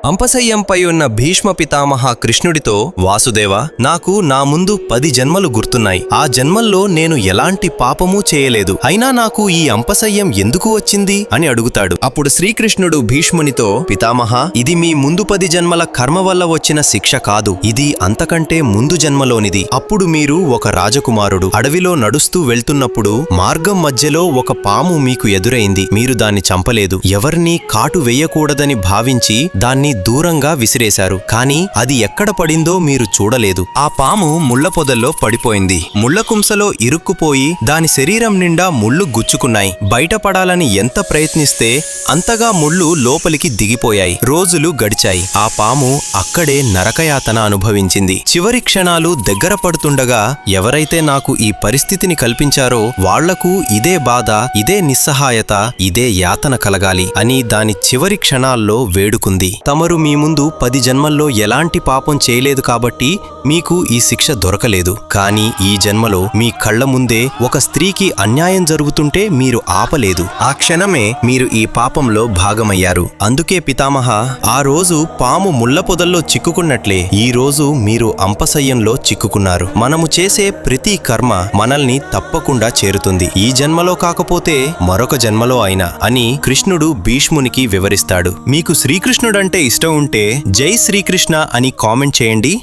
అంపశయ్యంపై ఉన్న భీష్మ పితామహ కృష్ణుడితో, వాసుదేవా, నాకు నా ముందు 10 జన్మలు గుర్తున్నాయి. ఆ జన్మల్లో నేను ఎలాంటి పాపమూ చేయలేదు. అయినా నాకు ఈ అంపశయ్యం ఎందుకు వచ్చింది అని అడుగుతాడు. అప్పుడు శ్రీకృష్ణుడు భీష్మునితో, పితామహ, ఇది మీ ముందు 10 జన్మల కర్మ వల్ల వచ్చిన శిక్ష కాదు. ఇది అంతకంటే ముందు జన్మలోనిది. అప్పుడు మీరు ఒక రాజకుమారుడు. అడవిలో నడుస్తూ వెళ్తున్నప్పుడు మార్గం మధ్యలో ఒక పాము మీకు ఎదురైంది. మీరు దాన్ని చంపలేదు. ఎవరినీ కాటు వేయకూడదని భావించి దాన్ని దూరంగా విసిరేశారు. కాని అది ఎక్కడ పడిందో మీరు చూడలేదు. ఆ పాము ముళ్ల పొదల్లో పడిపోయింది. ముళ్లకుంసలో ఇరుక్కుపోయి దాని శరీరం నిండా ముళ్ళు గుచ్చుకున్నాయి. బయటపడాలని ఎంత ప్రయత్నిస్తే అంతగా ముళ్ళు లోపలికి దిగిపోయాయి. రోజులు గడిచాయి. ఆ పాము అక్కడే నరకయాతన అనుభవించింది. చివరి క్షణాలు దగ్గర పడుతుండగా ఎవరైతే నాకు ఈ పరిస్థితిని కల్పించారో వాళ్లకు ఇదే బాధ, ఇదే నిస్సహాయత, ఇదే యాతన కలగాలి అని దాని చివరి క్షణాల్లో వేడుకుంది. తమరు మీ ముందు 10 జన్మల్లో ఎలాంటి పాపం చేయలేదు కాబట్టి మీకు ఈ శిక్ష దొరకలేదు. కానీ ఈ జన్మలో మీ కళ్ల ముందే ఒక స్త్రీకి అన్యాయం జరుగుతుంటే మీరు ఆపలేదు. ఆ క్షణమే మీరు ఈ పాపంలో భాగమయ్యారు. అందుకే పితామహ, ఆ రోజు పాము ముళ్ల పొదల్లో చిక్కుకున్నట్లే ఈ రోజు మీరు అంపశయ్యంలో చిక్కుకున్నారు. మనము చేసే ప్రతి కర్మ మనల్ని తప్పకుండా చేరుతుంది. ఈ జన్మలో కాకపోతే మరొక జన్మలో అయినా అని కృష్ణుడు భీష్మునికి వివరిస్తాడు. మీకు శ్రీకృష్ణుడంటే ఇష్టం ఉంటే జై శ్రీకృష్ణ అని కామెంట్ చేయండి.